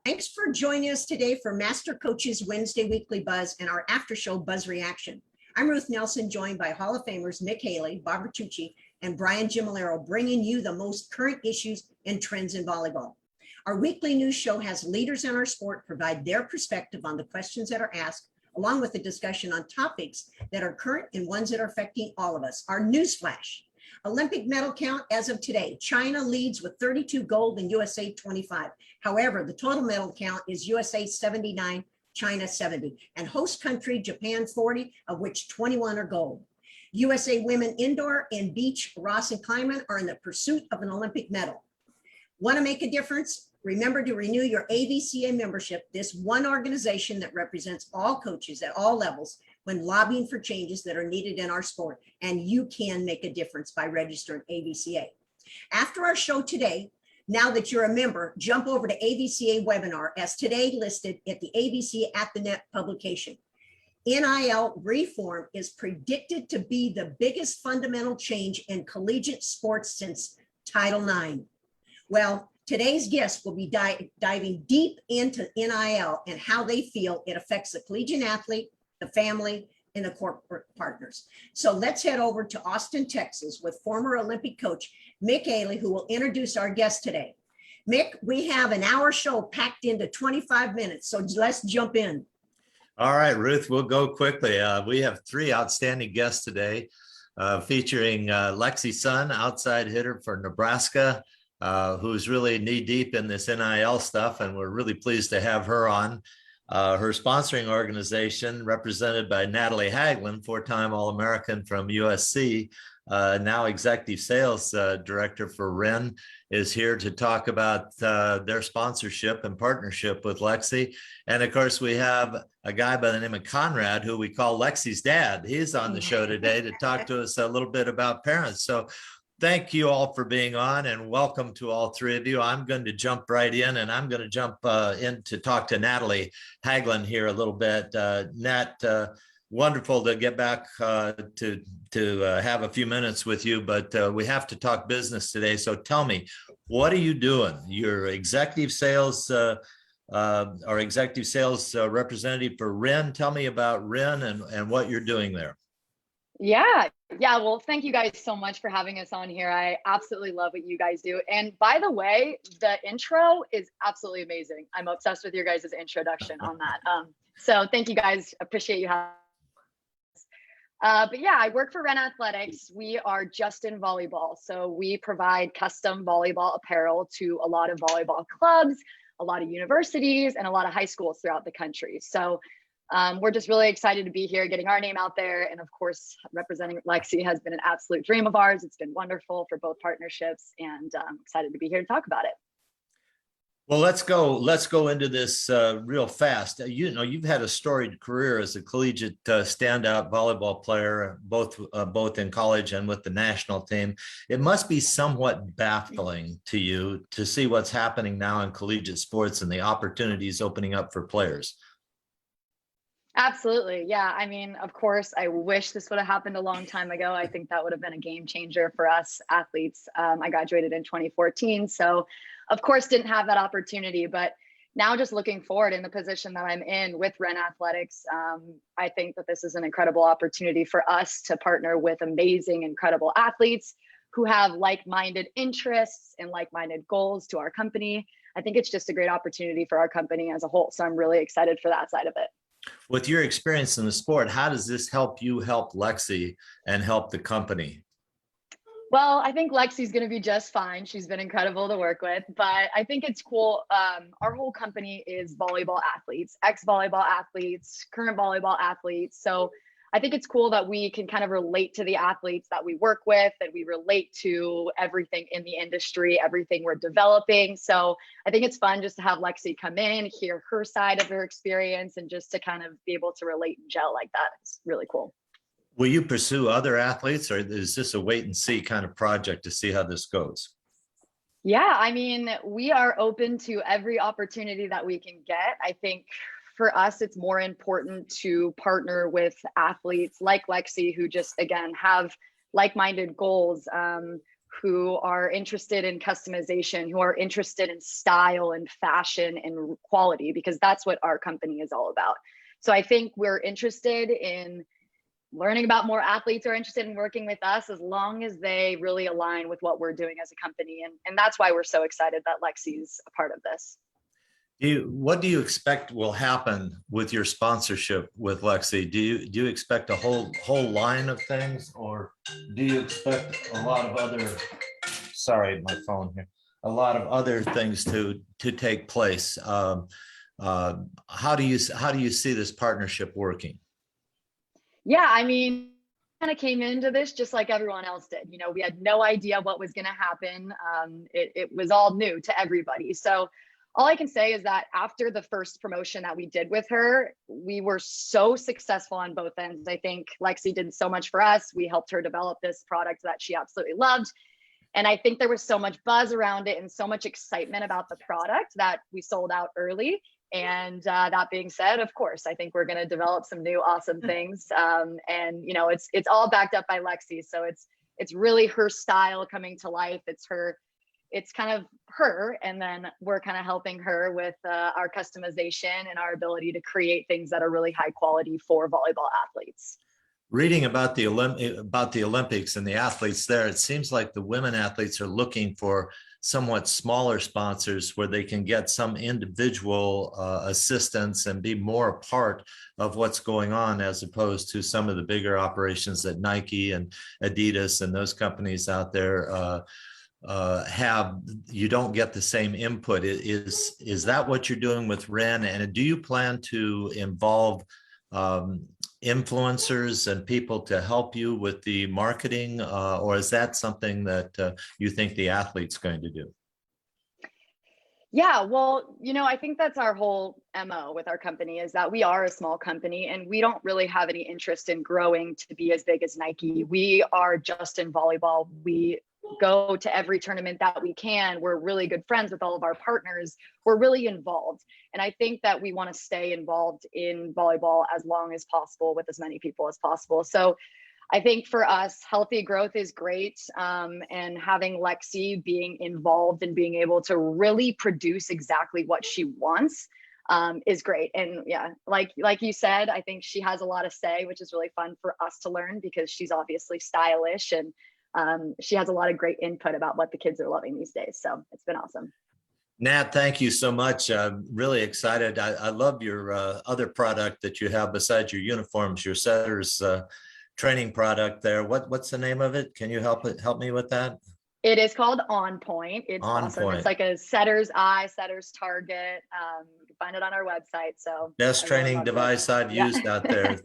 Thanks for joining us today for MasterCoaches Wednesday Weekly Buzz and our after show Buzz Reaction. I'm Ruth Nelson, joined by Hall of Famers Mick Haley, Bob Bertucci, and Brian Gimolero, bringing you the most current issues and trends in volleyball. Our weekly news show has leaders in our sport provide their perspective on the questions that are asked, along with a discussion on topics that are current and ones that are affecting all of us. Our news flash. Olympic medal count as of today. China leads with 32 gold and USA 25. However, the total medal count is USA 79, China 70, and host country Japan 40, of which 21 are gold. USA women indoor and beach, Ross and Kleiman, are in the pursuit of an Olympic medal. Want to make a difference? Remember to renew your AVCA membership, this one organization that represents all coaches at all levels when lobbying for changes that are needed in our sport. And you can make a difference by registering AVCA. After our show today, now that you're a member, jump over to AVCA webinar as today listed at the AVCA at the Net publication. NIL reform is predicted to be the biggest fundamental change in collegiate sports since Title IX. Well, today's guests will be diving deep into NIL and how they feel it affects the collegiate athlete, the family, and the corporate partners. So let's head over to Austin, Texas with former Olympic coach Mick Haley, who will introduce our guest today. Mick, we have an hour show packed into 25 minutes, so let's jump in. All right, Ruth, we'll go quickly. We have three outstanding guests today, featuring Lexi Sun, outside hitter for Nebraska, who's really knee-deep in this NIL stuff, and we're really pleased to have her on. Her sponsoring organization, represented by Natalie Haglin, four-time All-American from USC, now executive sales director for Wren, is here to talk about their sponsorship and partnership with Lexi. And of course, we have a guy by the name of Conrad, who we call Lexi's dad. He's on the show today to talk to us a little bit about parents. So thank you all for being on, and welcome to all three of you. I'm going to jump right in, and I'm going to jump in to talk to Natalie Haglin here a little bit. Nat, wonderful to get back to have a few minutes with you, but we have to talk business today. So tell me, what are you doing? You're executive sales, or executive sales representative for Wren. Tell me about Wren and what you're doing there. Yeah. Well, thank you guys so much for having us on here. I absolutely love what you guys do. And by the way, the intro is absolutely amazing. I'm obsessed with your guys' introduction on that. So thank you guys. Appreciate you having us. But yeah, I work for Wren Athletics. We are just in volleyball. So we provide custom volleyball apparel to a lot of volleyball clubs, a lot of universities, and a lot of high schools throughout the country. So we're just really excited to be here, getting our name out there. And of course, representing Lexi has been an absolute dream of ours. It's been wonderful for both partnerships, and I'm excited to be here to talk about it. Well, let's go into this real fast. You know, you've had a storied career as a collegiate standout volleyball player, both in college and with the national team. It must be somewhat baffling to you to see what's happening now in collegiate sports and the opportunities opening up for players. Absolutely. Yeah. I mean, of course, I wish this would have happened a long time ago. I think that would have been a game changer for us athletes. I graduated in 2014. So of course, didn't have that opportunity, but now just looking forward in the position that I'm in with Wren Athletics, I think that this is an incredible opportunity for us to partner with amazing, incredible athletes who have like-minded interests and like-minded goals to our company. I think it's just a great opportunity for our company as a whole. So I'm really excited for that side of it. With your experience in the sport, how does this help you help Lexi and help the company? Well, I think Lexi's going to be just fine. She's been incredible to work with, but I think it's cool. Our whole company is volleyball athletes, ex-volleyball athletes, current volleyball athletes. So I think it's cool that we can kind of relate to the athletes that we work with, that we relate to everything in the industry, everything we're developing. So I think it's fun just to have Lexi come in, hear her side of her experience, and just to kind of be able to relate and gel like that. It's really cool. Will you pursue other athletes, or is this a wait and see kind of project to see how this goes? Yeah, I mean, we are open to every opportunity that we can get. I think for us, it's more important to partner with athletes like Lexi, who just, again, have like-minded goals, who are interested in customization, who are interested in style and fashion and quality, because that's what our company is all about. So I think we're interested in learning about more athletes who are interested in working with us, as long as they really align with what we're doing as a company. And that's why we're so excited that Lexi's a part of this. What do you expect will happen with your sponsorship with Lexi? Do you expect a whole line of things, or do you expect a lot of other, sorry, my phone here, a lot of other things to take place? How do you see this partnership working? Yeah, I mean, kind of came into this just like everyone else did. You know, we had no idea what was going to happen. It was all new to everybody. So all I can say is that after the first promotion that we did with her, we were so successful on both ends. I think Lexi did so much for us. We helped her develop this product that she absolutely loved. And I think there was so much buzz around it and so much excitement about the product that we sold out early. And that being said, of course, I think we're going to develop some new awesome things. And you know, it's all backed up by Lexi. So it's really her style coming to life. It's kind of her, and then we're kind of helping her with our customization and our ability to create things that are really high quality for volleyball athletes. Reading about the Olympics and the athletes there, it seems like the women athletes are looking for somewhat smaller sponsors where they can get some individual assistance and be more a part of what's going on, as opposed to some of the bigger operations that Nike and Adidas and those companies out there have. You don't get the same input. Is that what you're doing with Ren? And do you plan to involve influencers and people to help you with the marketing, or is that something that you think the athlete's going to do? Yeah, well, you know, I think that's our whole MO with our company, is that we are a small company and we don't really have any interest in growing to be as big as Nike. We are just in volleyball. We go to every tournament that we can. We're really good friends with all of our partners. We're really involved. And I think that we want to stay involved in volleyball as long as possible with as many people as possible. So I think for us, healthy growth is great. And having Lexi being involved and being able to really produce exactly what she wants is great. And yeah, like you said, I think she has a lot of say, which is really fun for us to learn, because she's obviously stylish and she has a lot of great input about what the kids are loving these days. So it's been awesome. Nat, thank you so much. I'm really excited. I love your other product that you have besides your uniforms, your setters training product there. What's the name of it? Can you help me with that? It is called On Point. It's awesome. Point. It's like a setter's eye, setter's target. You can find it on our website. So best training device I've used out there.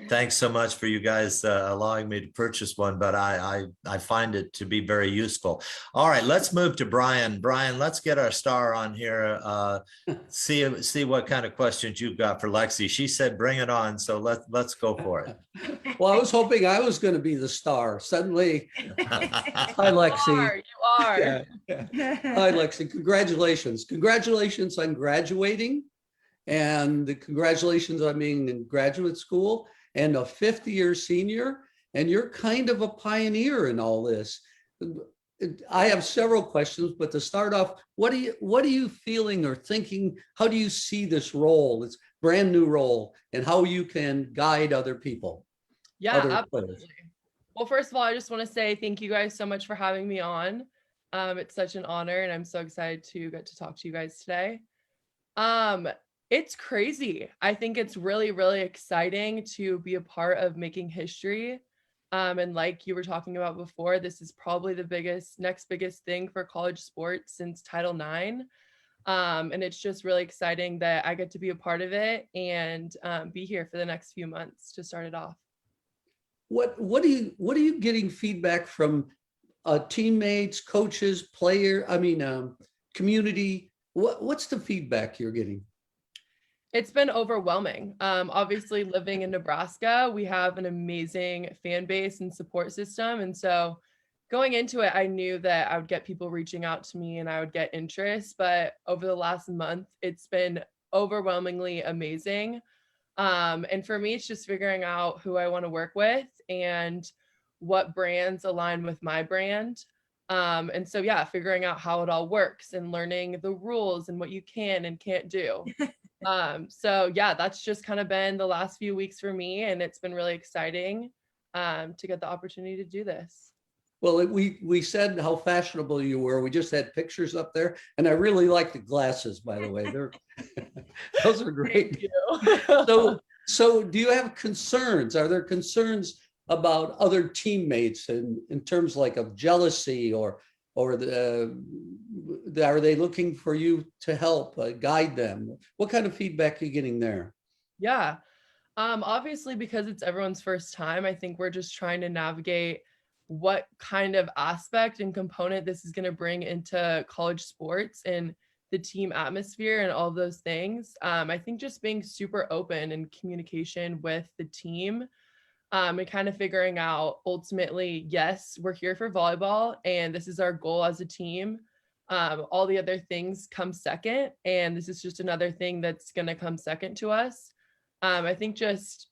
Thanks so much for you guys allowing me to purchase one, but I find it to be very useful. All right, let's move to Brian. Brian, let's get our star on here. See what kind of questions you've got for Lexi. She said, bring it on. So let's go for it. Well, I was hoping I was going to be the star. Suddenly, hi, Lexi. You are. Yeah. Hi, Lexi. Congratulations. Congratulations on graduating, and congratulations on being in graduate school and a fifth-year senior. And you're kind of a pioneer in all this. I have several questions, but to start off, what are you feeling or thinking? How do you see this role? It's a brand new role, and how you can guide other people? Yeah, absolutely. Players. Well, first of all, I just want to say thank you guys so much for having me on. It's such an honor, and I'm so excited to get to talk to you guys today. It's crazy. I think it's really, really exciting to be a part of making history. And like you were talking about before, this is probably the next biggest thing for college sports since Title IX. And it's just really exciting that I get to be a part of it and be here for the next few months to start it off. What are you getting feedback from teammates, coaches, community? What's the feedback you're getting? It's been overwhelming. Obviously, living in Nebraska, we have an amazing fan base and support system. And so going into it, I knew that I would get people reaching out to me and I would get interest. But over the last month, it's been overwhelmingly amazing. And for me, it's just figuring out who I want to work with and what brands align with my brand. And so, yeah, figuring out how it all works and learning the rules and what you can and can't do. So yeah, that's just kind of been the last few weeks for me, and it's been really exciting to get the opportunity to do this. Well, we said how fashionable you were. We just had pictures up there, and I really like the glasses, by the way. They're those are great. Thank you. So do you have concerns? Are there concerns about other teammates in terms like of jealousy or are they looking for you to help guide them? What kind of feedback are you getting there? Yeah. Obviously, because it's everyone's first time, I think we're just trying to navigate what kind of aspect and component this is going to bring into college sports and the team atmosphere and all those things. I think just being super open and communication with the team, and kind of figuring out ultimately, yes, we're here for volleyball and this is our goal as a team. All the other things come second, and this is just another thing that's going to come second to us. I think just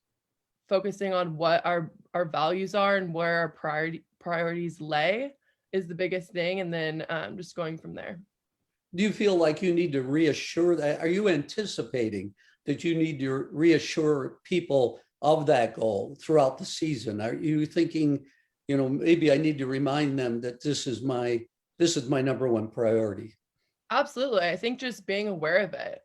focusing on what our values are and where our priorities lay is the biggest thing, and then just going from there. Do you feel like you need to reassure that? Are you anticipating that you need to reassure people of that goal throughout the season? Are you thinking, maybe I need to remind them that this is my number one priority? Absolutely. I think just being aware of it.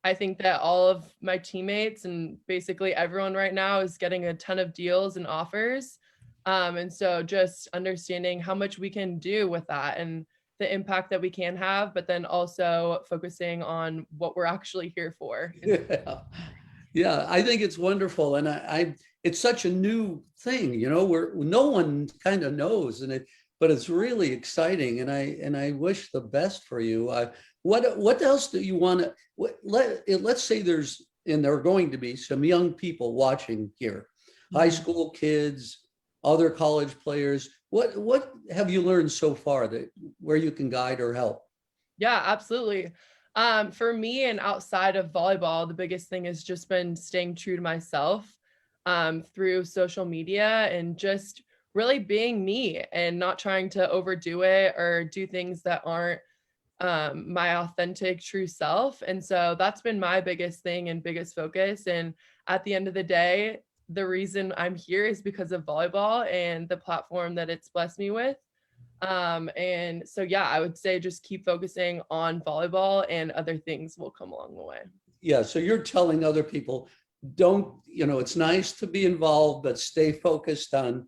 I think that all of my teammates and basically everyone right now is getting a ton of deals and offers. And so just understanding how much we can do with that and the impact that we can have, but then also focusing on what we're actually here for. Yeah, I think it's wonderful. And it's such a new thing, where no one kind of knows, but it's really exciting. And I wish the best for you. What else do you want to, let's say there are going to be some young people watching here, high school kids, other college players. What have you learned so far where you can guide or help? Yeah, absolutely. For me and outside of volleyball, the biggest thing has just been staying true to myself through social media and just really being me and not trying to overdo it or do things that aren't my authentic true self. And so that's been my biggest thing and biggest focus. And at the end of the day, the reason I'm here is because of volleyball and the platform that it's blessed me with. And so, yeah, I would say just keep focusing on volleyball and other things will come along the way. Yeah. So you're telling other people, it's nice to be involved, but stay focused on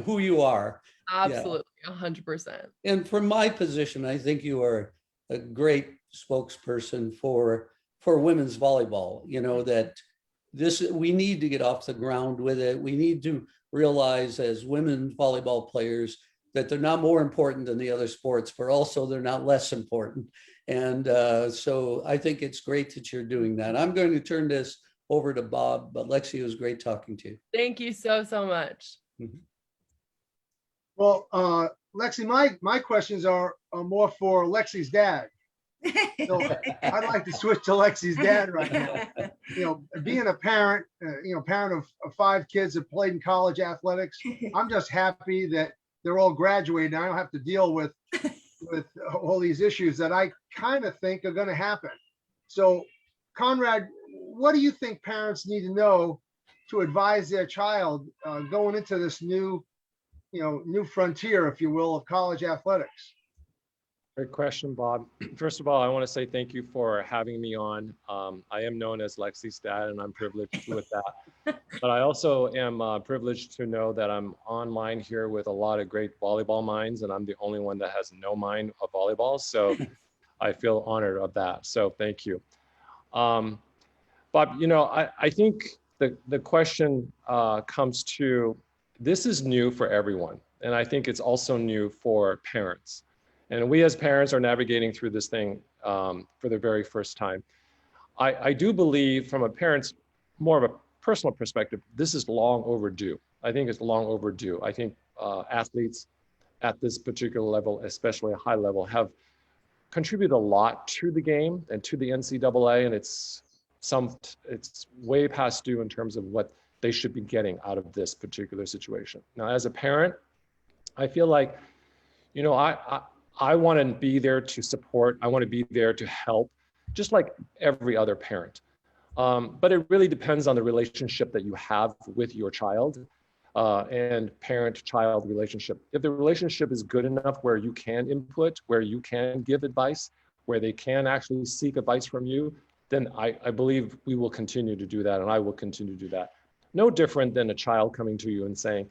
who you are. Absolutely. 100%. And from my position, I think you are a great spokesperson for women's volleyball, that we need to get off the ground with it. We need to realize as women volleyball players that they're not more important than the other sports, but also they're not less important. And so I think it's great that you're doing that. I'm going to turn this over to Bob, but Lexi, it was great talking to you. Thank you so much. Mm-hmm. Well, Lexi, my questions are more for Lexi's dad. So I'd like to switch to Lexi's dad right now. Being a parent, parent of 5 kids that played in college athletics, I'm just happy that they're all graduated. I don't have to deal with all these issues that I kind of think are going to happen. So, Conrad, what do you think parents need to know to advise their child going into this new frontier, if you will, of college athletics? Great question, Bob. First of all, I want to say thank you for having me on. I am known as Lexi's dad, and I'm privileged with that. But I also am privileged to know that I'm online here with a lot of great volleyball minds, and I'm the only one that has no mind of volleyball. So I feel honored of that. So thank you. Bob, I think the question comes to, this is new for everyone. And I think it's also new for parents. And we as parents are navigating through this thing for the very first time. I do believe from a parent's more of a personal perspective, this is long overdue. I think it's long overdue. I think athletes at this particular level, especially a high level, have contributed a lot to the game and to the NCAA, and it's way past due in terms of what they should be getting out of this particular situation. Now, as a parent, I feel like You know, I want to be there to support. I want to be there to help, just like every other parent. But it really depends on the relationship that you have with your child and parent-child relationship. If the relationship is good enough where you can input, where you can give advice, where they can actually seek advice from you, then I believe we will continue to do that, and I will continue to do that. No different than a child coming to you and saying,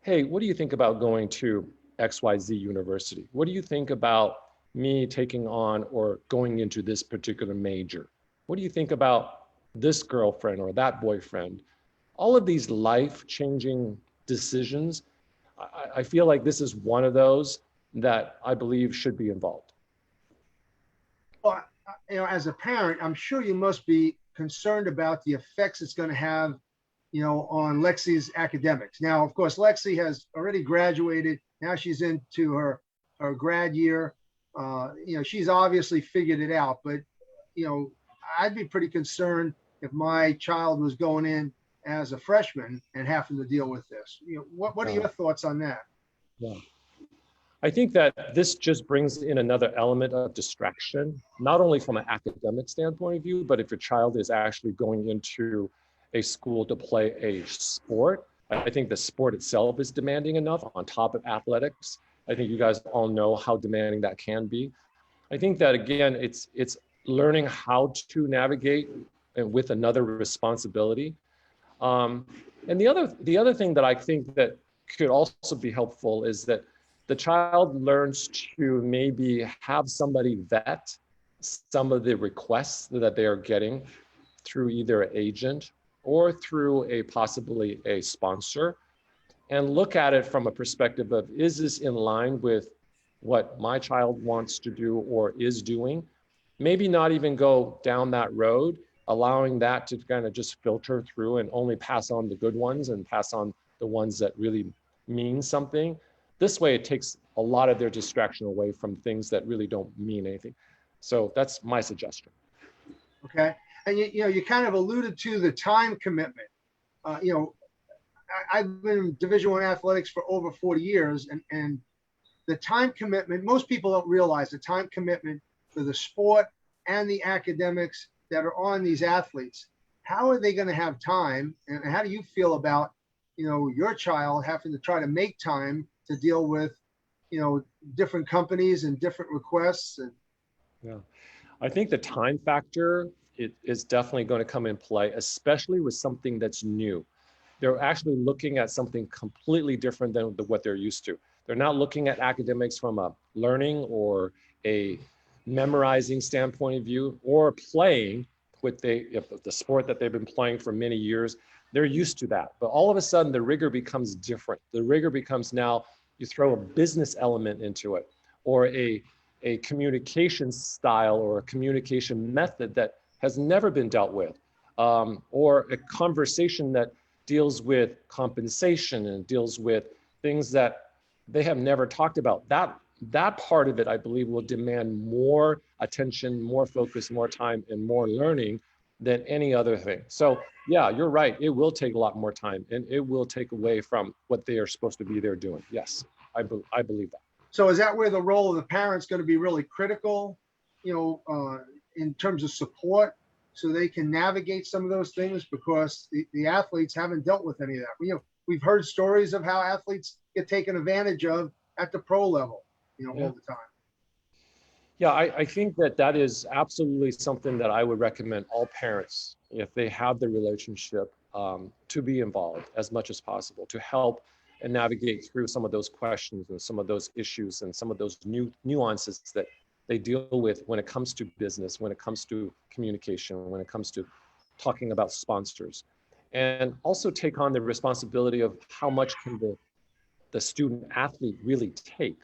hey, what do you think about going to XYZ university? What do you think about me taking on or going into this particular major? What do you think about this girlfriend or that boyfriend? All of these life-changing decisions, I feel like this is one of those that I believe should be involved. Well, you know, as a parent, I'm sure you must be concerned about the effects it's going to have, you know, on Lexi's academics. Now, of course, Lexi has already graduated. Now she's into her grad year. You know, she's obviously figured it out, but, you know, I'd be pretty concerned if my child was going in as a freshman and having to deal with this. You know, what are your thoughts on that? Yeah. I think that this just brings in another element of distraction, not only from an academic standpoint of view, but if your child is actually going into a school to play a sport, I think the sport itself is demanding enough on top of athletics. I think you guys all know how demanding that can be. I think that, again, it's learning how to navigate with another responsibility. And the other thing that I think that could also be helpful is that the child learns to maybe have somebody vet some of the requests that they are getting through either an agent or through possibly a sponsor, and look at it from a perspective of, is this in line with what my child wants to do or is doing? Maybe not even go down that road, allowing that to kind of just filter through and only pass on the good ones and pass on the ones that really mean something. This way, it takes a lot of their distraction away from things that really don't mean anything. So that's my suggestion. Okay. And you know, you kind of alluded to the time commitment. You know, I've been in Division I athletics for over 40 years, and the time commitment, most people don't realize the time commitment for the sport and the academics that are on these athletes. How are they going to have time? And how do you feel about, you know, your child having to try to make time to deal with, you know, different companies and different requests? And yeah, I think the time factor is definitely going to come in play, especially with something that's new. They're actually looking at something completely different than what they're used to. They're not looking at academics from a learning or a memorizing standpoint of view, or playing with the sport that they've been playing for many years. They're used to that. But all of a sudden, the rigor becomes different. The rigor becomes now you throw a business element into it, or a communication style or a communication method that has never been dealt with, or a conversation that deals with compensation and deals with things that they have never talked about. That part of it, I believe, will demand more attention, more focus, more time, and more learning than any other thing. So yeah, you're right. It will take a lot more time, and it will take away from what they are supposed to be there doing. Yes, I believe that. so is that where the role of the parent's going to be really critical, you know, in terms of support, so they can navigate some of those things, because the athletes haven't dealt with any of that. You know, we've heard stories of how athletes get taken advantage of at the pro level, you know, all the time. Yeah, I think that is absolutely something that I would recommend all parents, if they have the relationship, to be involved as much as possible, to help and navigate through some of those questions and some of those issues and some of those nuances that they deal with when it comes to business, when it comes to communication, when it comes to talking about sponsors, and also take on the responsibility of how much can the student athlete really take.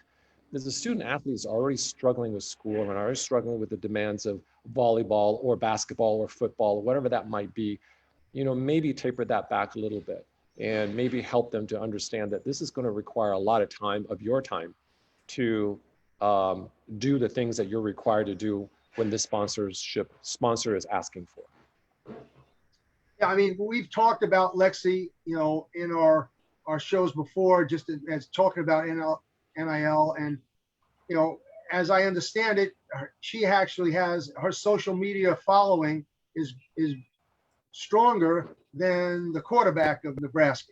Because the student athlete is already struggling with school and already struggling with the demands of volleyball or basketball or football or whatever that might be. You know, maybe taper that back a little bit and maybe help them to understand that this is going to require a lot of time, of your time, to do the things that you're required to do when this sponsor is asking for. Yeah, I mean, we've talked about Lexi, you know, in our shows before, just as talking about NIL, and as I understand it, she actually has her social media following is stronger than the quarterback of Nebraska.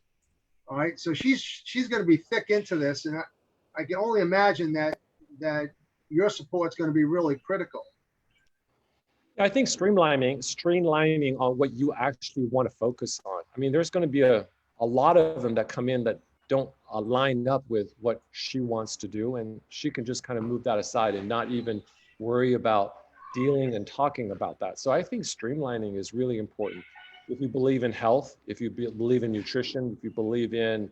All right, so she's going to be thick into this, and I can only imagine that your support's going to be really critical. I think streamlining on what you actually want to focus on. I mean, there's going to be a lot of them that come in that don't line up with what she wants to do, and she can just kind of move that aside and not even worry about dealing and talking about that. So I think streamlining is really important. If you believe in health, if you believe in nutrition, if you believe in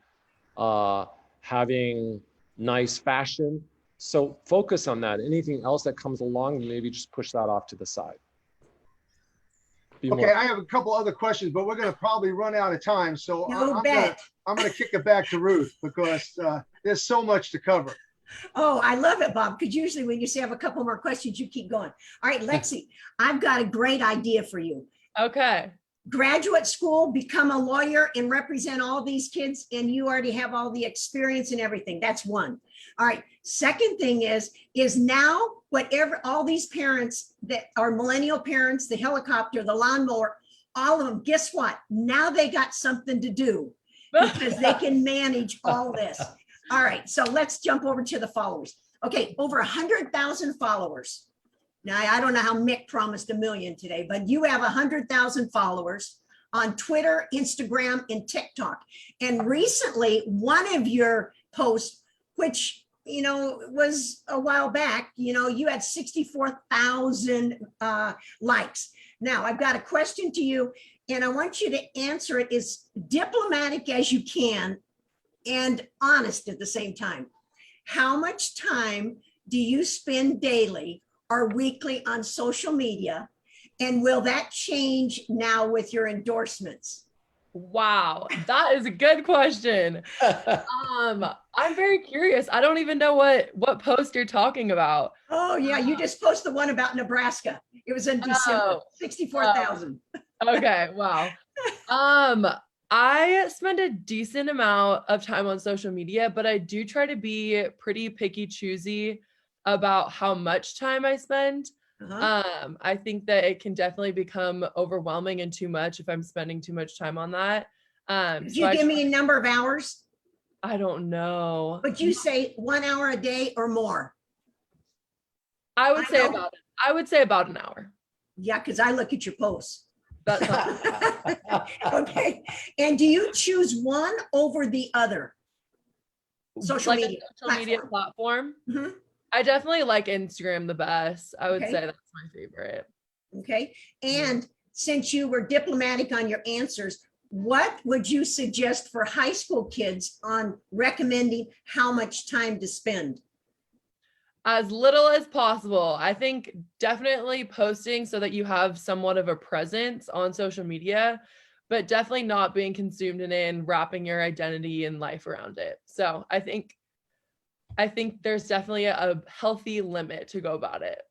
having nice fashion, so focus on that. Anything else that comes along, maybe just push that off to the side. Okay, I have a couple other questions, but we're going to probably run out of time. So I'm going to kick it back to Ruth because there's so much to cover. Oh, I love it, Bob, because usually when you say I have a couple more questions, you keep going. All right, Lexi, I've got a great idea for you. Okay. Graduate school, become a lawyer and represent all these kids, and you already have all the experience and everything. That's one. All right. Second thing is now whatever all these parents that are millennial parents, the helicopter, the lawnmower, all of them, guess what? Now they got something to do because they can manage all this. All right. So let's jump over to the followers. Okay. Over 100,000 followers. Now, I don't know how Mick promised 1 million today, but you have 100,000 followers on Twitter, Instagram, and TikTok. And recently, one of your posts, which, was a while back, you had 64,000 likes. Now, I've got a question to you, and I want you to answer it as diplomatic as you can and honest at the same time. How much time do you spend daily or weekly on social media, and will that change now with your endorsements? Wow, that is a good question. I'm very curious. I don't even know what post you're talking about. Oh yeah, you just posted the one about Nebraska. It was in December. 64,000. Okay, wow. I spend a decent amount of time on social media, but I do try to be pretty picky choosy about how much time I spend. I think that it can definitely become overwhelming and too much if I'm spending too much time on that. Did you give me a number of hours? I don't know. Would you say 1 hour a day or more? I would say about an hour. Yeah, because I look at your posts. That's not okay. And do you choose one over the other? Social media platform? Mm-hmm. I definitely like Instagram the best. I would say that's my favorite. Okay. And since you were diplomatic on your answers, what would you suggest for high school kids on recommending how much time to spend? As little as possible. I think definitely posting so that you have somewhat of a presence on social media, but definitely not being consumed in it and wrapping your identity and life around it. So I think there's definitely a healthy limit to go about it.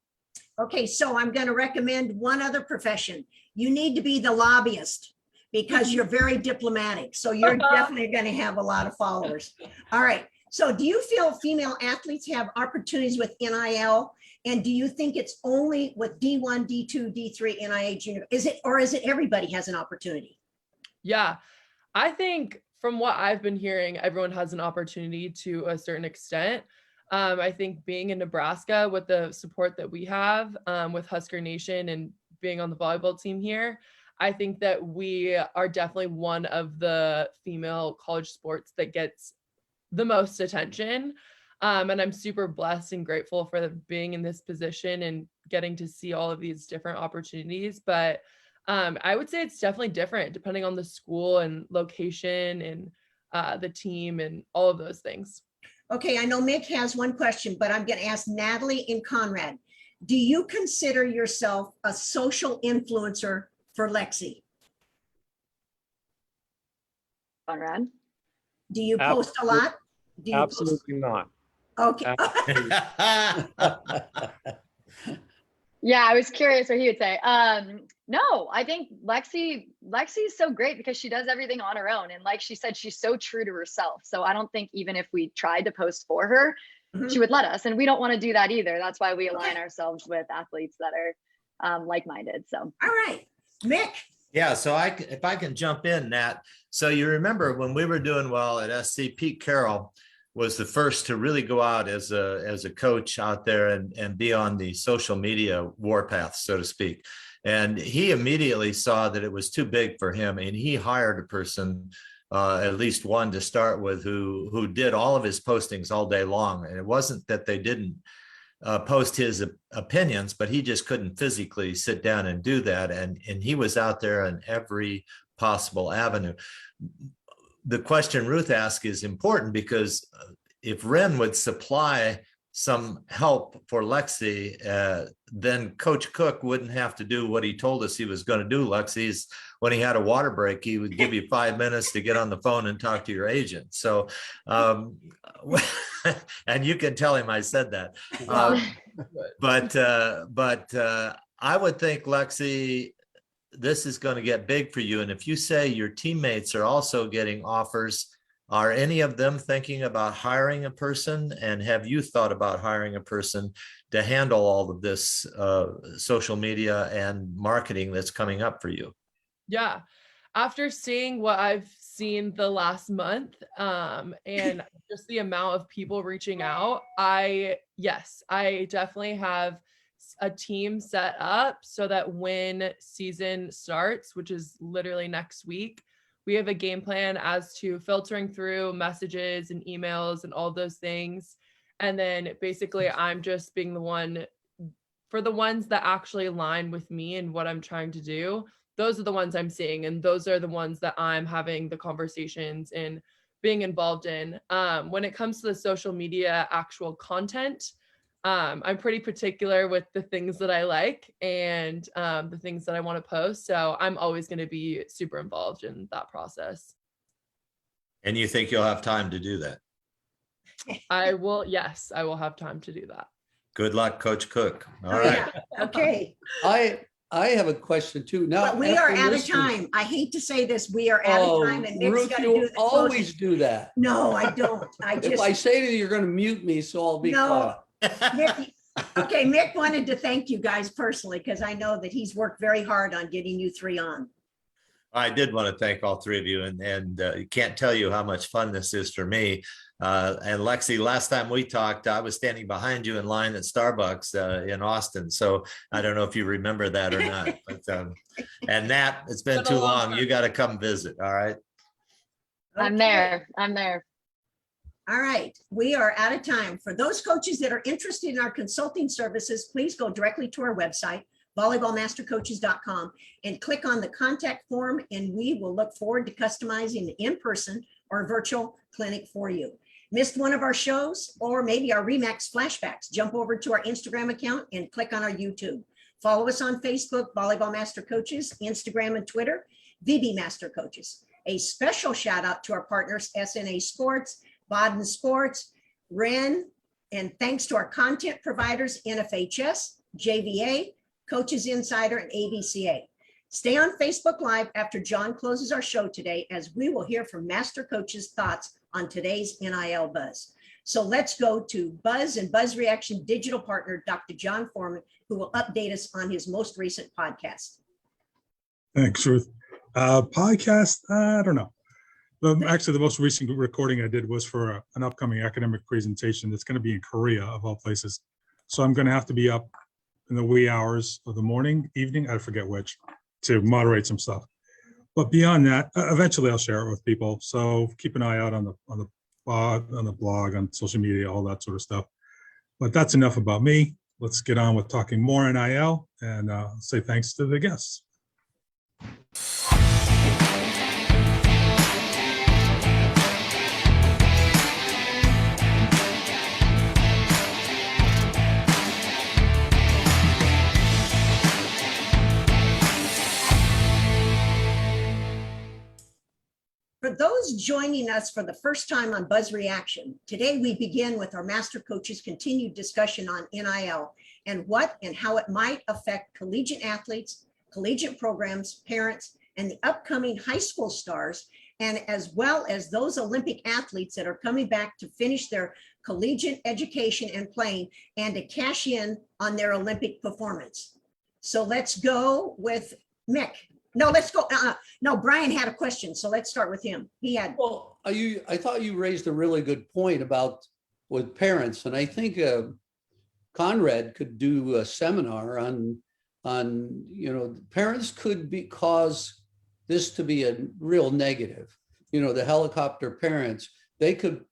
Okay, so I'm going to recommend one other profession. You need to be the lobbyist because you're very diplomatic. So you're definitely going to have a lot of followers. All right. So do you feel female athletes have opportunities with NIL? And do you think it's only with D1, D2, D3, NIH junior? Is it everybody has an opportunity? Yeah, I think from what I've been hearing, everyone has an opportunity to a certain extent. I think being in Nebraska with the support that we have with Husker Nation and being on the volleyball team here, I think that we are definitely one of the female college sports that gets the most attention. And I'm super blessed and grateful for being in this position and getting to see all of these different opportunities. But I would say it's definitely different depending on the school and location and the team and all of those things. Okay, I know Mick has one question, but I'm going to ask Natalie and Conrad. Do you consider yourself a social influencer for Lexi? Conrad? Do you post a lot? Absolutely not. Okay. Yeah, I was curious what he would say. No, I think Lexi is so great because she does everything on her own. And like she said, she's so true to herself. So I don't think even if we tried to post for her, she would let us. And we don't want to do that either. That's why we align ourselves with athletes that are like-minded. So. All right, Mick. Yeah, so if I can jump in, Nat. So you remember when we were doing well at SC, Pete Carroll was the first to really go out as a coach out there and be on the social media warpath, so to speak. And he immediately saw that it was too big for him, and he hired a person, at least one to start with, who did all of his postings all day long. And it wasn't that they didn't post his opinions, but he just couldn't physically sit down and do that. And he was out there in every possible avenue. The question Ruth asked is important, because if Ren would supply some help for Lexi, then Coach Cook wouldn't have to do what he told us he was going to do. Lexi's, when he had a water break, he would give you 5 minutes to get on the phone and talk to your agent. So, and you can tell him I said that. But I would think, Lexi, this is going to get big for you. And if you say your teammates are also getting offers, are any of them thinking about hiring a person? And have you thought about hiring a person to handle all of this social media and marketing that's coming up for you? Yeah. After seeing what I've seen the last month, and just the amount of people reaching out, I definitely have a team set up so that when season starts, which is literally next week, we have a game plan as to filtering through messages and emails and all those things. And then basically I'm just being the one for the ones that actually align with me and what I'm trying to do. Those are the ones I'm seeing, and those are the ones that I'm having the conversations and being involved in. When it comes to the social media actual content, I'm pretty particular with the things that I like and the things that I want to post. So I'm always going to be super involved in that process. And you think you'll have time to do that? I will. Yes, I will have time to do that. Good luck, Coach Cook. All right. Okay. I have a question too. Now, But we are out of time. I hate to say this, we are out of time, and Mick's Ruth, got to you do the always closing. do that. No, I don't. I If just I say to you, you're going to mute me, so I'll be No. quiet. Mick, okay, Mick wanted to thank you guys personally, because I know that he's worked very hard on getting you three on. I did want to thank all three of you, and can't tell you how much fun this is for me. And Lexi, last time we talked, I was standing behind you in line at Starbucks in Austin. So I don't know if you remember that or not. But and Nat, it's been too long. You got to come visit. All right. I'm there. I'm there. All right, we are out of time. For those coaches that are interested in our consulting services, please go directly to our website, volleyballmastercoaches.com, and click on the contact form, and we will look forward to customizing the in-person or virtual clinic for you. Missed one of our shows or maybe our Remax flashbacks? Jump over to our Instagram account and click on our YouTube. Follow us on Facebook, Volleyball Master Coaches, Instagram and Twitter, VB Master Coaches. A special shout out to our partners, SNA Sports, Baden Sports, Ren, and thanks to our content providers, NFHS, JVA, Coaches Insider, and ABCA. Stay on Facebook Live after John closes our show today, as we will hear from Master Coaches' thoughts on today's NIL buzz. So let's go to Buzz and Buzz Reaction digital partner, Dr. John Foreman, who will update us on his most recent podcast. Thanks, Ruth. Podcast, I don't know. Actually, the most recent recording I did was for an upcoming academic presentation that's going to be in Korea, of all places. So I'm going to have to be up in the wee hours of the morning, evening, I forget which, to moderate some stuff. But beyond that, eventually I'll share it with people. So keep an eye out on the blog, on social media, all that sort of stuff. But that's enough about me. Let's get on with talking more NIL, and say thanks to the guests. For those joining us for the first time on Buzz Reaction, today we begin with our Master Coaches' continued discussion on NIL and what and how it might affect collegiate athletes, collegiate programs, parents, and the upcoming high school stars, and as well as those Olympic athletes that are coming back to finish their collegiate education and playing, and to cash in on their Olympic performance. So let's go with Mick. No, let's go. No, Brian had a question, so let's start with him. He had. Well, I thought you raised a really good point about with parents, and I think Conrad could do a seminar on parents could cause this to be a real negative. The helicopter parents, they could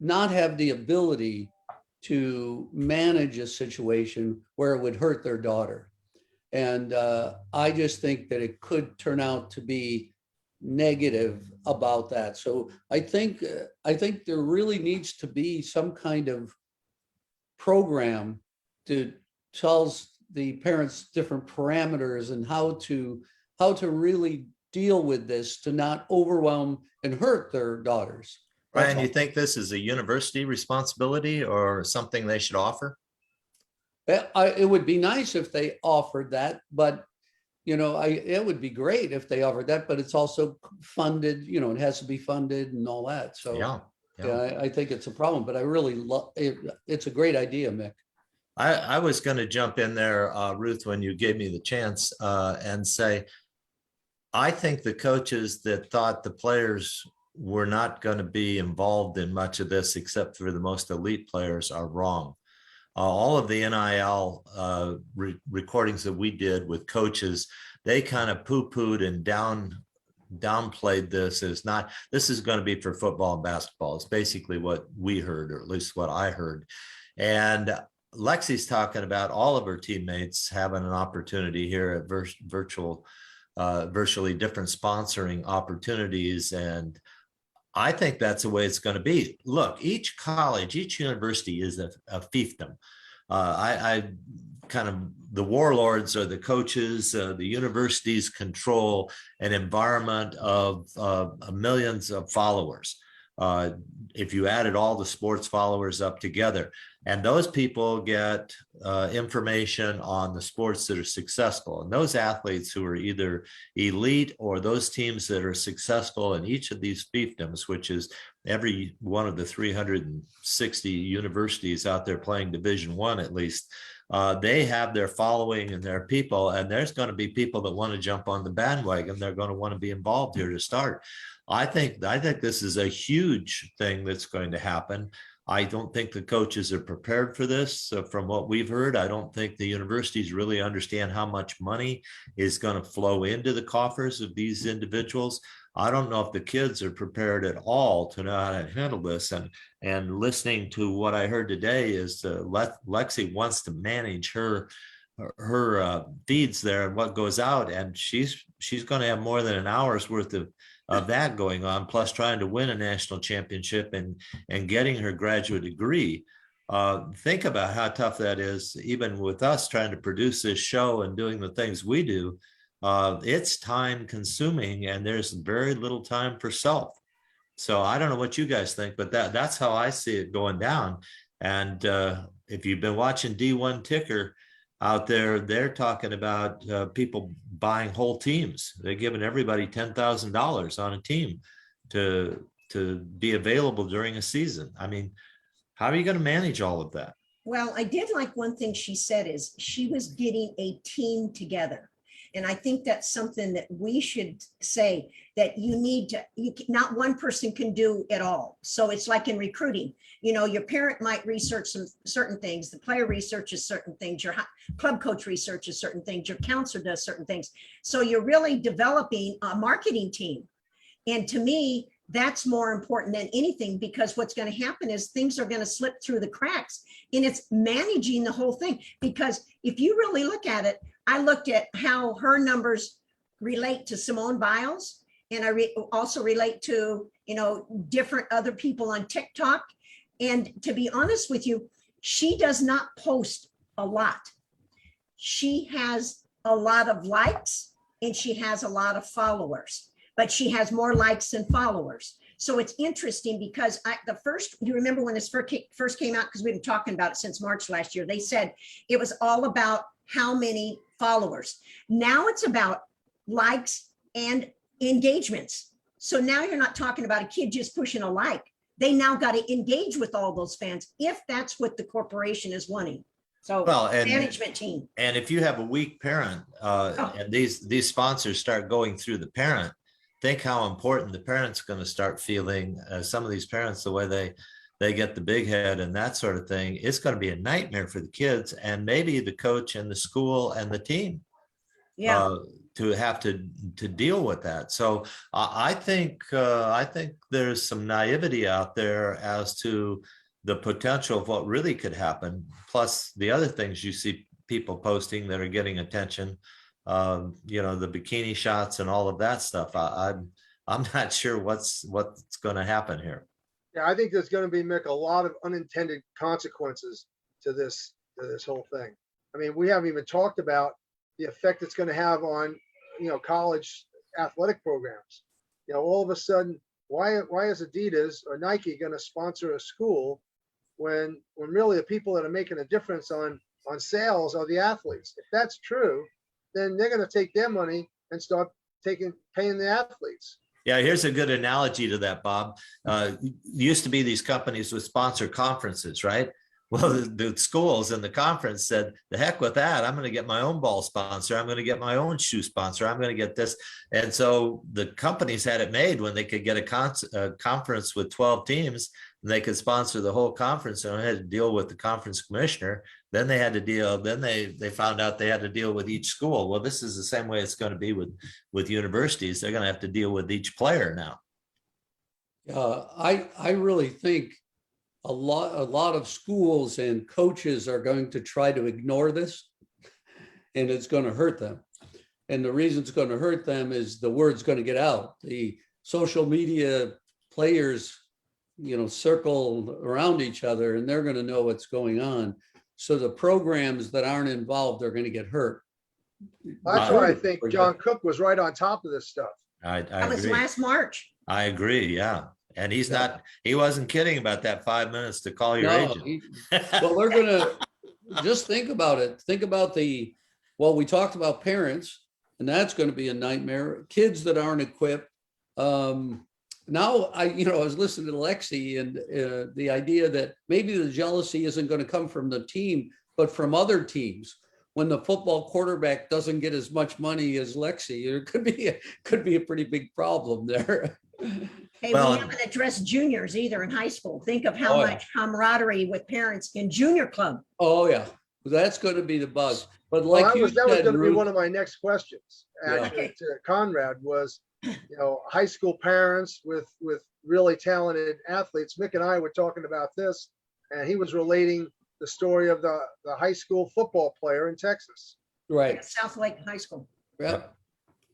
not have the ability to manage a situation where it would hurt their daughter. And I just think that it could turn out to be negative about that. So I think there really needs to be some kind of program that tells the parents different parameters and how to really deal with this to not overwhelm and hurt their daughters. Brian, you think this is a university responsibility or something they should offer? It would be nice if they offered that, but it would be great if they offered that, but it's also funded, it has to be funded and all that. So yeah, I think it's a problem, but I really love it. It's a great idea, Mick. I was going to jump in there, Ruth, when you gave me the chance and say, I think the coaches that thought the players were not going to be involved in much of this, except for the most elite players, are wrong. All of the NIL recordings that we did with coaches, they kind of poo-pooed and downplayed this as not, this is going to be for football and basketball. It's basically what we heard, or at least what I heard. And Lexi's talking about all of her teammates having an opportunity here at virtually different sponsoring opportunities. And I think that's the way it's going to be. Look, each college, each university is a fiefdom. I kind of, the warlords are the coaches. The universities control an environment of millions of followers. If you added all the sports followers up together, and those people get information on the sports that are successful, and those athletes who are either elite or those teams that are successful in each of these fiefdoms, which is every one of the 360 universities out there playing Division I at least, they have their following and their people, and there's going to be people that want to jump on the bandwagon. They're going to want to be involved here to start. I think this is a huge thing that's going to happen. I don't think the coaches are prepared for this. From what we've heard, I don't think the universities really understand how much money is going to flow into the coffers of these individuals. I don't know if the kids are prepared at all to know how to handle this. And listening to what I heard today is Lexi wants to manage her feeds there and what goes out, and she's going to have more than an hour's worth of that going on, plus trying to win a national championship and getting her graduate degree. Think about how tough that is, even with us trying to produce this show and doing the things we do. It's time consuming, and there's very little time for self. So I don't know what you guys think, but that's how I see it going down. And if you've been watching D1 Ticker out there, they're talking about people buying whole teams. They're giving everybody $10,000 on a team to be available during a season. I mean, how are you going to manage all of that? Well, I did like one thing she said is she was getting a team together. And I think that's something that we should say, that not one person can do it all. So it's like in recruiting, your parent might research some certain things, the player researches certain things, your club coach researches certain things, your counselor does certain things. So you're really developing a marketing team. And to me, that's more important than anything, because what's going to happen is things are going to slip through the cracks, and it's managing the whole thing. Because if you really look at it, I looked at how her numbers relate to Simone Biles, and I also relate to, different other people on TikTok. And to be honest with you, she does not post a lot. She has a lot of likes and she has a lot of followers, but she has more likes than followers. So it's interesting because you remember when this first came out, because we've been talking about it since March last year, they said it was all about how many followers. Now it's about likes and engagements. So now you're not talking about a kid just pushing a like. they now got to engage with all those fans if that's what the corporation is wanting. So Well, and management team. And if you have a weak parent, and these sponsors start going through the parent, think how important the parent's going to start feeling. Some of these parents, the way they get the big head and that sort of thing, it's going to be a nightmare for the kids and maybe the coach and the school and the team. Yeah. To have to deal with that. So I think there's some naivety out there as to the potential of what really could happen. Plus the other things you see people posting that are getting attention, the bikini shots and all of that stuff. I'm not sure what's going to happen here. Yeah, I think there's going to be, Mick, a lot of unintended consequences to this whole thing. I mean, we haven't even talked about the effect it's going to have on, college athletic programs. All of a sudden, why is Adidas or Nike going to sponsor a school when really the people that are making a difference on sales are the athletes? If that's true, then they're going to take their money and start paying the athletes. Yeah, here's a good analogy to that, Bob. Used to be these companies would sponsor conferences, right? Well, the schools and the conference said, the heck with that. I'm going to get my own ball sponsor. I'm going to get my own shoe sponsor. I'm going to get this. And so the companies had it made when they could get a conference with 12 teams and they could sponsor the whole conference and had to deal with the conference commissioner. Then they had to deal, then they found out they had to deal with each school. Well, this is the same way it's going to be with universities. They're going to have to deal with each player now. I really think a lot of schools and coaches are going to try to ignore this, and it's going to hurt them. And the reason it's going to hurt them is the word's going to get out. The social media players, circle around each other, and they're going to know what's going on. So the programs that aren't involved are going to get hurt. That's why I think John Cook was right on top of this stuff. I That was agree. last March. I agree. Yeah. And he wasn't kidding about that 5 minutes to call your agent. Well, they're going to just think about it. Think about we talked about parents, and that's going to be a nightmare. Kids that aren't equipped. Now I was listening to Lexi and the idea that maybe the jealousy isn't going to come from the team, but from other teams. When the football quarterback doesn't get as much money as Lexi, it could be a pretty big problem there. Hey, we haven't addressed juniors either in high school. Think of how much camaraderie with parents in junior club. Oh yeah, that's going to be the buzz. But that was going to be one of my next questions. Actually, to Conrad was, high school parents with really talented athletes. Mick and I were talking about this, and he was relating the story of the high school football player in Texas. Right. South Lake High School. Yep.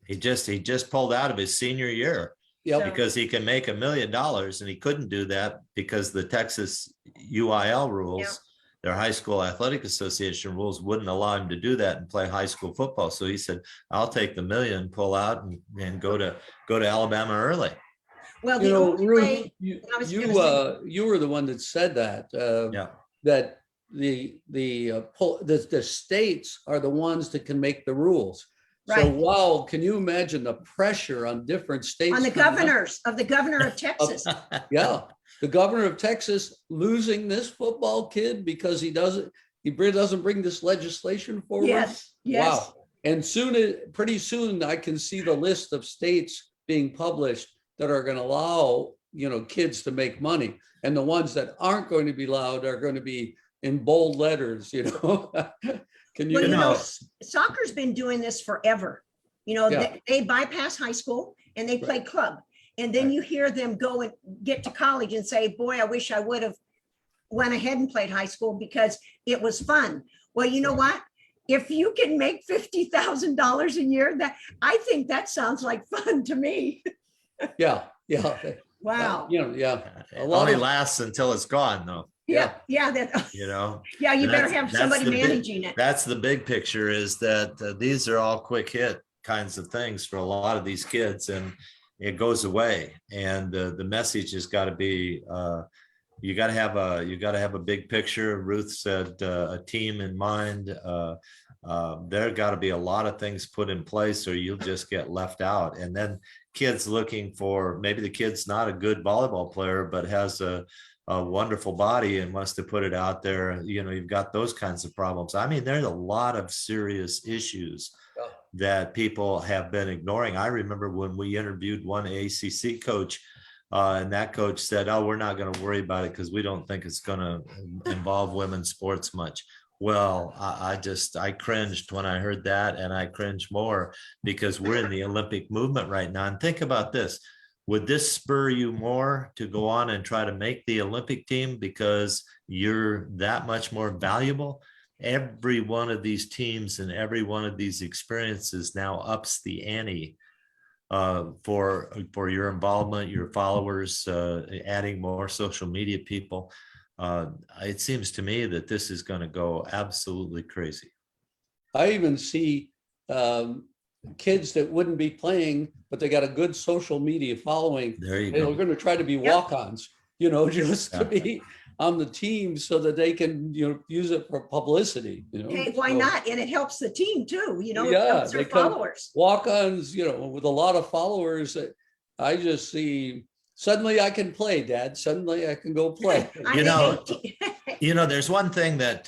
He just pulled out of his senior year. Yep. Because he can make $1 million, and he couldn't do that because the Texas UIL rules, their high school athletic association rules, wouldn't allow him to do that and play high school football. So he said, "I'll take the $1 million, pull out, and go to Alabama early." Well, Ruth, you were the one that said that. That the states are the ones that can make the rules. Right. So, wow, can you imagine the pressure on different states? On the governor of Texas. Yeah, the governor of Texas losing this football kid because he doesn't bring this legislation forward. Yes. Wow. And pretty soon, I can see the list of states being published that are going to allow, kids to make money. And the ones that aren't going to be allowed are going to be in bold letters, Soccer's been doing this forever. They bypass high school and they play club. And then you hear them go and get to college and say, boy, I wish I would have went ahead and played high school because it was fun. Well, you know what? If you can make $50,000 a year, I think that sounds like fun to me. Yeah. Wow. It only lasts until it's gone, though. Yeah. You better have somebody managing it. That's the big picture, is that these are all quick hit kinds of things for a lot of these kids, and it goes away. And the message has got to be, you got to have a big picture. Ruth said a team in mind. There got to be a lot of things put in place, or you'll just get left out. And then kids looking for, maybe the kid's not a good volleyball player, but has a wonderful body and wants to put it out there. You've got those kinds of problems. I mean, there's a lot of serious issues that people have been ignoring. I remember when we interviewed one ACC coach, and that coach said, "Oh, we're not going to worry about it because we don't think it's going to involve women's sports much." Well, I cringed when I heard that, and I cringe more because we're in the Olympic movement right now. And think about this. Would this spur you more to go on and try to make the Olympic team because you're that much more valuable? Every one of these teams and every one of these experiences now ups the ante for your involvement, your followers, adding more social media people. It seems to me that this is going to go absolutely crazy. I even see kids that wouldn't be playing, but they got a good social media following. There you They're go. going to try to be walk-ons, just to be on the team so that they can, use it for publicity. Hey, why So, not? And it helps the team too, it Yeah, helps their they come- followers. Walk-ons, with a lot of followers. I just see, suddenly I can play, Dad. Suddenly I can go play. There's one thing that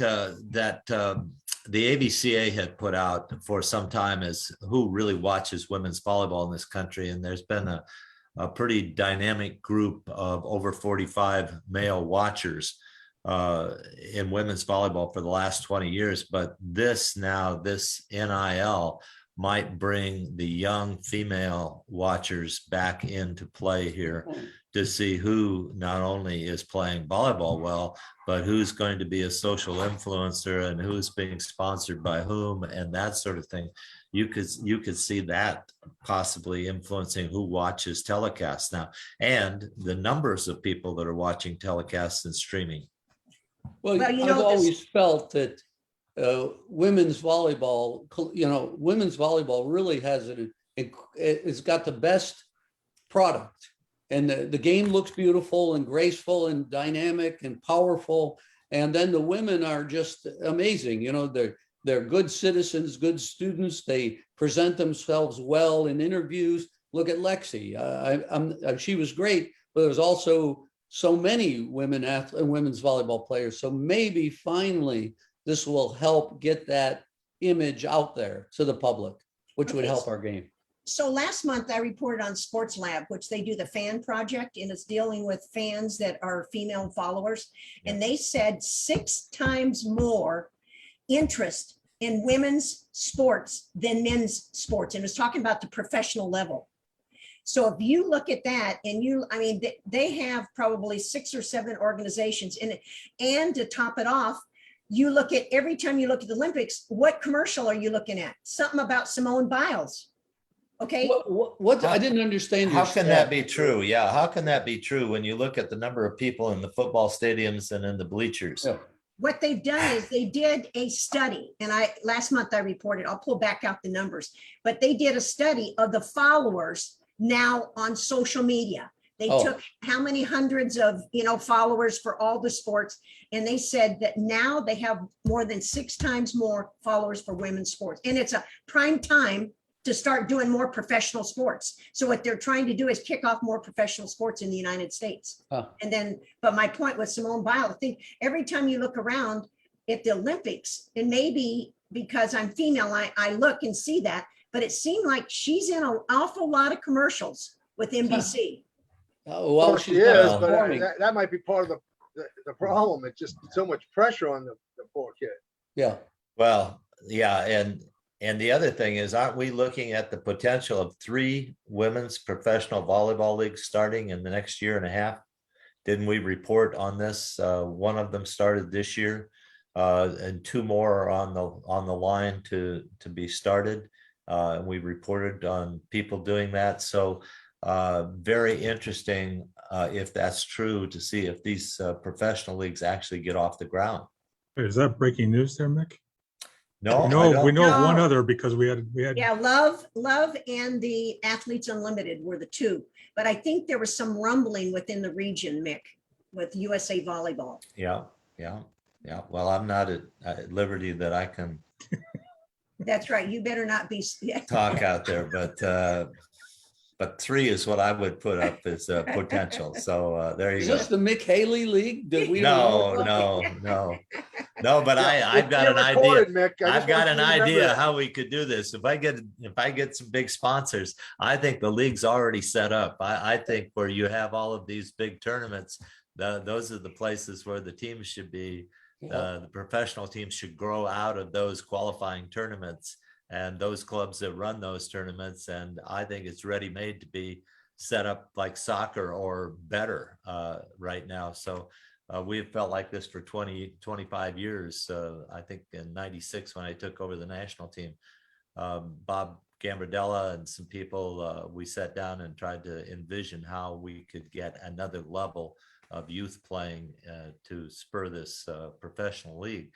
the AVCA had put out for some time is who really watches women's volleyball in this country. And there's been a pretty dynamic group of over 45 male watchers in women's volleyball for the last 20 years. But this NIL might bring the young female watchers back into play here to see who not only is playing volleyball well, but who's going to be a social influencer and who's being sponsored by whom and that sort of thing. You could see that possibly influencing who watches telecasts now and the numbers of people that are watching telecasts and streaming. Well, I've always felt that women's volleyball really has it's got the best product, and the game looks beautiful and graceful and dynamic and powerful. And then the women are just amazing. They're good citizens, good students. They present themselves well in interviews. Look at Lexi. She was great, but there's also so many women's volleyball players. So maybe finally this will help get that image out there to the public, which would help our game. So last month I reported on Sports Lab, which they do the fan project, and it's dealing with fans that are female followers. And they said 6 times more interest in women's sports than men's sports. And it was talking about the professional level. So if you look at that and they have probably 6 or 7 organizations in it. And to top it off, you look at every time you look at the Olympics, what commercial are you looking at? Something about Simone Biles. Okay. What I didn't understand. How can that be true? Yeah. How can that be true when you look at the number of people in the football stadiums and in the bleachers? Yeah. What they've done is they did a study, and last month I reported, I'll pull back out the numbers, but they did a study of the followers now on social media. They took how many hundreds of, followers for all the sports. And they said that now they have more than 6 times more followers for women's sports. And it's a prime time to start doing more professional sports. So what they're trying to do is kick off more professional sports in the United States. But my point with Simone Biles, I think every time you look around at the Olympics, and maybe because I'm female, I look and see that, but it seemed like she's in an awful lot of commercials with NBC. Oh, well, she is, but that might be part of the problem. It's just so much pressure on the poor kid. Yeah. Well, yeah. And the other thing is, aren't we looking at the potential of 3 women's professional volleyball leagues starting in the next year and a half? Didn't we report on this? One of them started this year, and 2 more are on the line to be started. And we reported on people doing that. So very interesting if that's true to see if these professional leagues actually get off the ground. Wait, is that breaking news there, Mick? No, we know No. one other because we had. Yeah, Love and the Athletes Unlimited were the 2. But I think there was some rumbling within the region, Mick, with USA Volleyball. Yeah. Well, I'm not at liberty that I can That's right. You better not be. talk out there, but but 3 is what I would put up as potential. So there you Is go. this the Mick Haley League? Did we? No, but Yeah, I've it's got an being idea. recorded, Mick. I I've just got want an you to remember idea that. how we could do this. If I get some big sponsors, I think the league's already set up. I think where you have all of these big tournaments, those are the places where the teams should be. The professional teams should grow out of those qualifying tournaments and those clubs that run those tournaments. And I think it's ready made to be set up like soccer or better right now. So we've felt like this for 25 years. I think in 96, when I took over the national team, Bob Gambardella and some people, we sat down and tried to envision how we could get another level of youth playing to spur this professional league.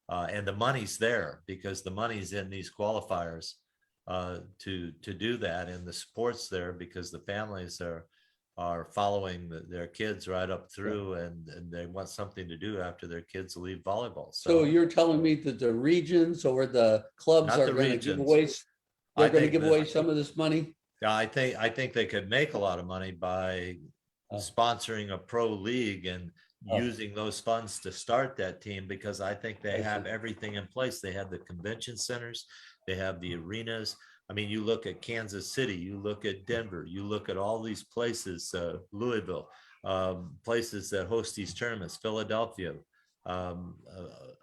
And the money's there because the money's in these qualifiers to do that, and the support's there because the families are following their kids right up through, and they want something to do after their kids leave volleyball. So you're telling me that the regions or the clubs Not are the going to give regions. away, they're I going to think give that- away some of this money? I think they could make a lot of money by sponsoring a pro league and using those funds to start that team, because I think they have everything in place. They have the convention centers, they have the arenas. I mean, you look at Kansas City, you look at Denver, you look at all these places, Louisville, places that host these tournaments, Philadelphia,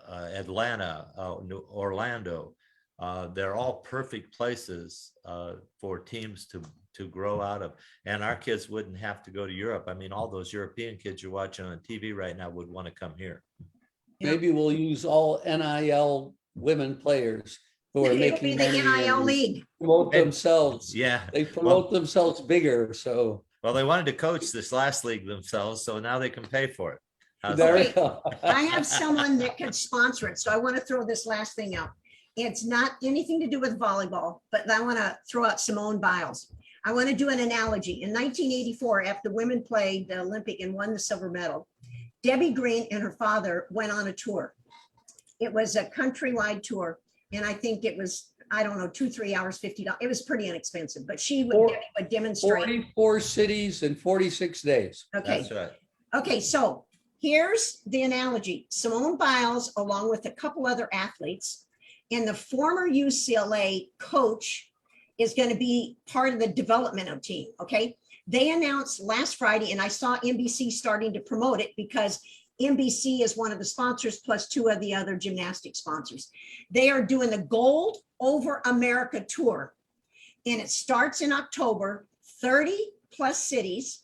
Atlanta, Orlando. They're all perfect places for teams to grow out of. And our kids wouldn't have to go to Europe. I mean, all those European kids you're watching on TV right now would want to come here. Maybe we'll use all NIL women players who are It'll be making the money NIL and league. promote themselves. Yeah. They promote themselves bigger, so Well, they wanted to coach this last league themselves, so now they can pay for it. How's there that? we go. I have someone that could sponsor it, so I want to throw this last thing out. It's not anything to do with volleyball, but I want to throw out Simone Biles. I want to do an analogy. In 1984, after women played the Olympic and won the silver medal, Debbie Green and her father went on a tour. It was a countrywide tour, and I think it was, I don't know, 2-3 hours, $50. It was pretty inexpensive, but Debbie would demonstrate. 44 cities in 46 days. Okay. That's right. Okay, so here's the analogy. Simone Biles, along with a couple other athletes, and the former UCLA coach is going to be part of the developmental team, okay? They announced last Friday, and I saw NBC starting to promote it because NBC is one of the sponsors plus 2 of the other gymnastic sponsors. They are doing the Gold Over America tour, and it starts in October, 30 plus cities.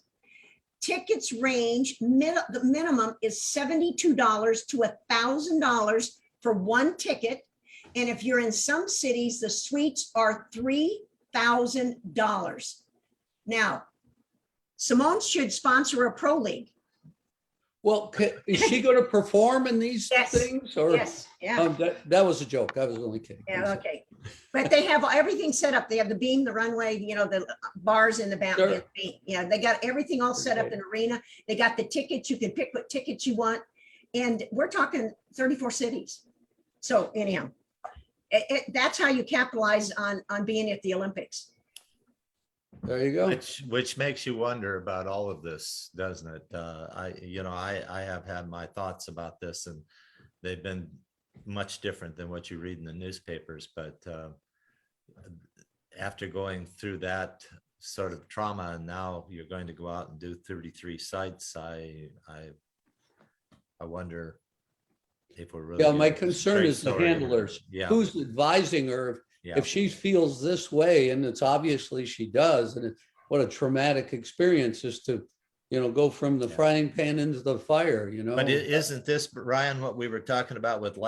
Tickets range, the minimum is $72 to $1,000 for one ticket. And if you're in some cities, the suites are $3,000. Now, Simone should sponsor a pro league. Well, is she going to perform in these Yes. things? Or Yes, yeah, that was a joke. I was only kidding. yeah, okay. But they have everything set up. They have the beam, the runway, the bars in the back. Sure. Yeah, they got everything all set up in arena. They got the tickets. You can pick what tickets you want. And we're talking 34 cities. So anyhow, that's how you capitalize on being at the Olympics. There you go. Which makes you wonder about all of this, doesn't it? I have had my thoughts about this, and they've been much different than what you read in the newspapers. But after going through that sort of trauma, and now you're going to go out and do 33 sites, I wonder if we're really. Yeah, my getting a concern straight is the story. handlers. Yeah. Who's advising her Yeah. if she feels this way, and it's obviously she does, and what a traumatic experience is to, go from the frying pan into the fire, But isn't this, Ryan, what we were talking about with Lexi?